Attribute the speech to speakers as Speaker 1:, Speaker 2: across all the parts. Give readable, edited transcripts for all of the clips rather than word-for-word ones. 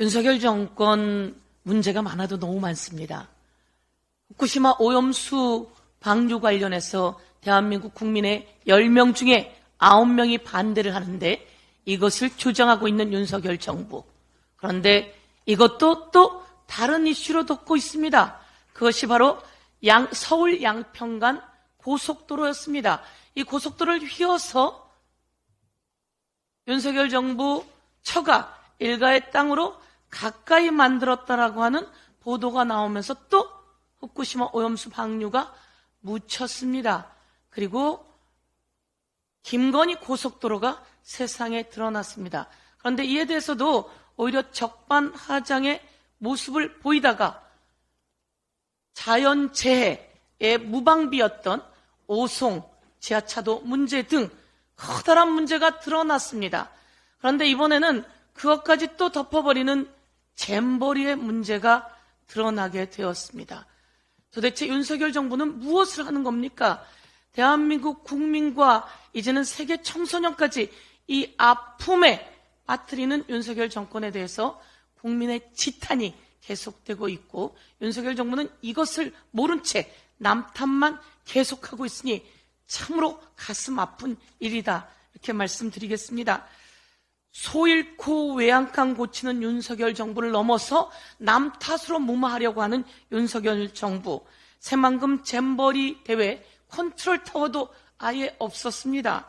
Speaker 1: 윤석열 정권 문제가 많아도 너무 많습니다. 후쿠시마 오염수 방류 관련해서 대한민국 국민의 10명 중에 9명이 반대를 하는데 이것을 주장하고 있는 윤석열 정부. 그런데 이것도 또 다른 이슈로 덮고 있습니다. 그것이 바로 서울 양평간 고속도로였습니다. 이 고속도로를 휘어서 윤석열 정부 처가 일가의 땅으로 가까이 만들었다라고 하는 보도가 나오면서 또 후쿠시마 오염수 방류가 묻혔습니다. 그리고 김건희 고속도로가 세상에 드러났습니다. 그런데 이에 대해서도 오히려 적반하장의 모습을 보이다가 자연재해의 무방비였던 오송, 지하차도 문제 등 커다란 문제가 드러났습니다. 그런데 이번에는 그것까지 또 덮어버리는 잼버리의 문제가 드러나게 되었습니다. 도대체 윤석열 정부는 무엇을 하는 겁니까? 대한민국 국민과 이제는 세계 청소년까지 이 아픔에 빠뜨리는 윤석열 정권에 대해서 국민의 지탄이 계속되고 있고 윤석열 정부는 이것을 모른 채 남탓만 계속하고 있으니 참으로 가슴 아픈 일이다 이렇게 말씀드리겠습니다. 소 잃고 외양간 고치는 윤석열 정부를 넘어서 남 탓으로 무마하려고 하는 윤석열 정부. 새만금 잼버리 대회 컨트롤 타워도 아예 없었습니다.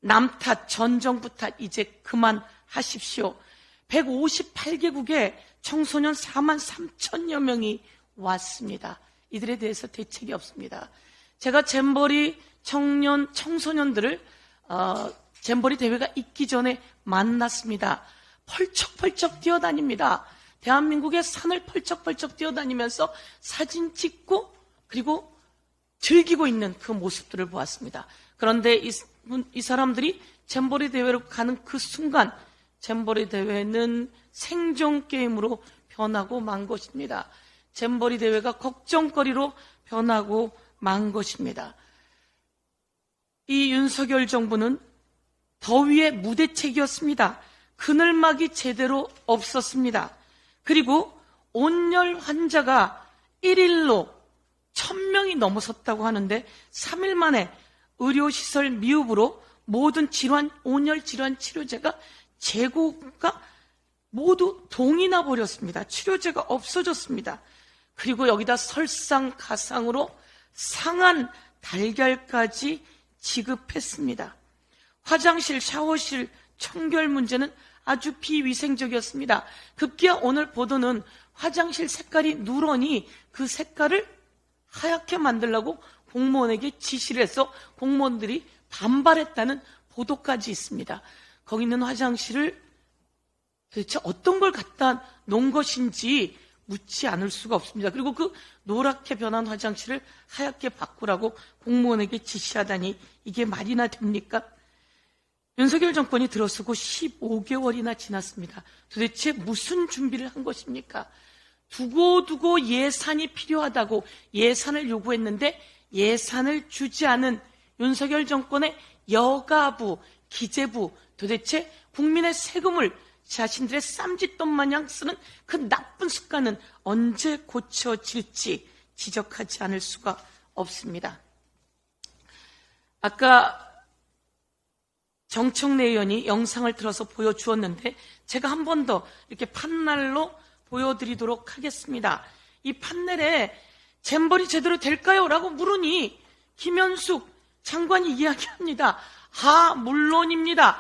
Speaker 1: 남 탓, 전 정부 탓 이제 그만하십시오. 158개국에 청소년 4만 3천여 명이 왔습니다. 이들에 대해서 대책이 없습니다. 제가 잼버리 청소년들을 잼버리 대회가 있기 전에 만났습니다. 펄쩍펄쩍 뛰어다닙니다. 대한민국의 산을 펄쩍펄쩍 뛰어다니면서 사진 찍고 그리고 즐기고 있는 그 모습들을 보았습니다. 그런데 이 사람들이 잼버리 대회로 가는 그 순간 잼버리 대회는 생존 게임으로 변하고 만 것입니다. 잼버리 대회가 걱정거리로 변하고 만 것입니다. 이 윤석열 정부는 더위의 무대책이었습니다. 그늘막이 제대로 없었습니다. 그리고 온열 환자가 1일로 1000명이 넘어섰다고 하는데 3일 만에 의료시설 미흡으로 모든 온열 질환 치료제가 재고가 모두 동이 나버렸습니다. 치료제가 없어졌습니다. 그리고 여기다 설상가상으로 상한 달걀까지 지급했습니다. 화장실, 샤워실 청결 문제는 아주 비위생적이었습니다. 급기야 오늘 보도는 화장실 색깔이 누러니 그 색깔을 하얗게 만들려고 공무원에게 지시를 해서 공무원들이 반발했다는 보도까지 있습니다. 거기 있는 화장실을 도대체 어떤 걸 갖다 놓은 것인지 묻지 않을 수가 없습니다. 그리고 그 노랗게 변한 화장실을 하얗게 바꾸라고 공무원에게 지시하다니 이게 말이나 됩니까? 윤석열 정권이 들어서고 15개월이나 지났습니다. 도대체 무슨 준비를 한 것입니까? 두고두고 예산이 필요하다고 예산을 요구했는데 예산을 주지 않은 윤석열 정권의 여가부, 기재부, 도대체 국민의 세금을 자신들의 쌈짓돈 마냥 쓰는 그 나쁜 습관은 언제 고쳐질지 지적하지 않을 수가 없습니다. 아까 정청래 의원이 영상을 틀어서 보여주었는데 제가 한 번 더 이렇게 판넬로 보여드리도록 하겠습니다. 이 판넬에 잼버리 제대로 될까요? 라고 물으니 김현숙 장관이 이야기합니다. 물론입니다.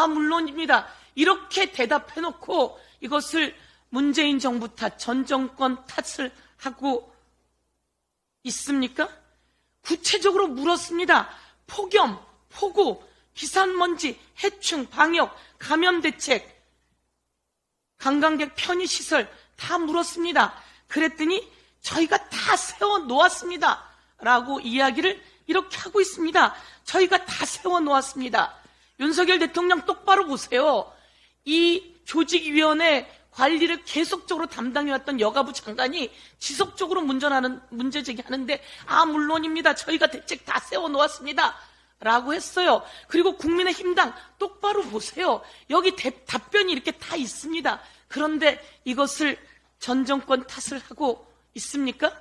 Speaker 1: 물론입니다. 이렇게 대답해놓고 이것을 문재인 정부 탓, 전 정권 탓을 하고 있습니까? 구체적으로 물었습니다. 폭염, 폭우, 비산먼지, 해충, 방역, 감염대책, 관광객 편의시설 다 물었습니다. 그랬더니 저희가 다 세워놓았습니다. 라고 이야기를 이렇게 하고 있습니다. 저희가 다 세워놓았습니다. 윤석열 대통령 똑바로 보세요. 이 조직위원회 관리를 계속적으로 담당해왔던 여가부 장관이 지속적으로 문제 제기하는데 물론입니다. 저희가 대책 다 세워놓았습니다. 라고 했어요. 그리고 국민의힘당 똑바로 보세요. 여기 답변이 이렇게 다 있습니다. 그런데 이것을 전 정권 탓을 하고 있습니까?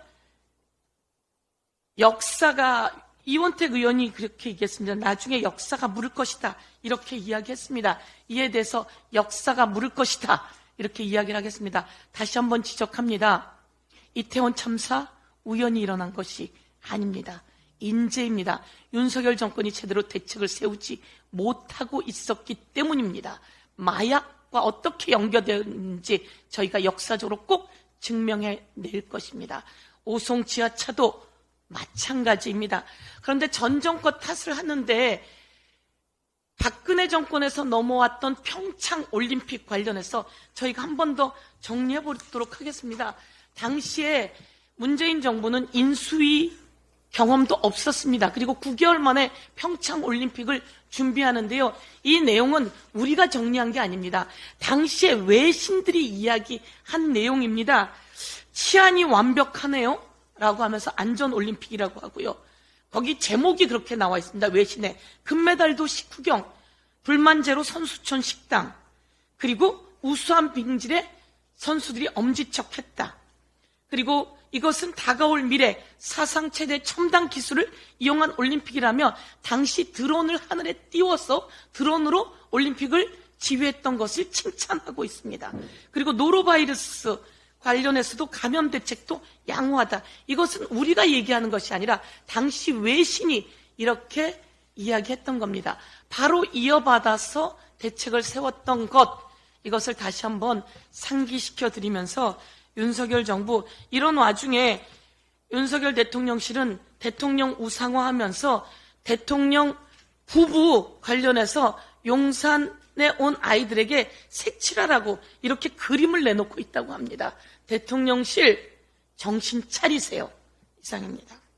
Speaker 1: 역사가, 이원택 의원이 그렇게 얘기했습니다. 나중에 역사가 물을 것이다, 이렇게 이야기했습니다. 이에 대해서 역사가 물을 것이다, 이렇게 이야기를 하겠습니다. 다시 한번 지적합니다. 이태원 참사 우연히 일어난 것이 아닙니다. 인재입니다. 윤석열 정권이 제대로 대책을 세우지 못하고 있었기 때문입니다. 마약과 어떻게 연결되는지 저희가 역사적으로 꼭 증명해낼 것입니다. 오송 지하차도 마찬가지입니다. 그런데 전 정권 탓을 하는데 박근혜 정권에서 넘어왔던 평창 올림픽 관련해서 저희가 한 번 더 정리해 보도록 하겠습니다. 당시에 문재인 정부는 인수위 경험도 없었습니다. 그리고 9개월 만에 평창 올림픽을 준비하는데요. 이 내용은 우리가 정리한 게 아닙니다. 당시에 외신들이 이야기한 내용입니다. 치안이 완벽하네요 라고 하면서 안전올림픽이라고 하고요. 거기 제목이 그렇게 나와 있습니다. 외신에. 금메달도 식후경, 불만제로 선수촌 식당, 그리고 우수한 빙질에 선수들이 엄지척했다. 그리고 이것은 다가올 미래 사상 최대 첨단 기술을 이용한 올림픽이라며 당시 드론을 하늘에 띄워서 드론으로 올림픽을 지휘했던 것을 칭찬하고 있습니다. 그리고 노로바이러스 관련해서도 감염 대책도 양호하다. 이것은 우리가 얘기하는 것이 아니라 당시 외신이 이렇게 이야기했던 겁니다. 바로 이어받아서 대책을 세웠던 것, 이것을 다시 한번 상기시켜 드리면서 윤석열 정부, 이런 와중에 윤석열 대통령실은 대통령 우상화하면서 대통령 부부 관련해서 용산에 온 아이들에게 색칠하라고 이렇게 그림을 내놓고 있다고 합니다. 대통령실 정신 차리세요. 이상입니다.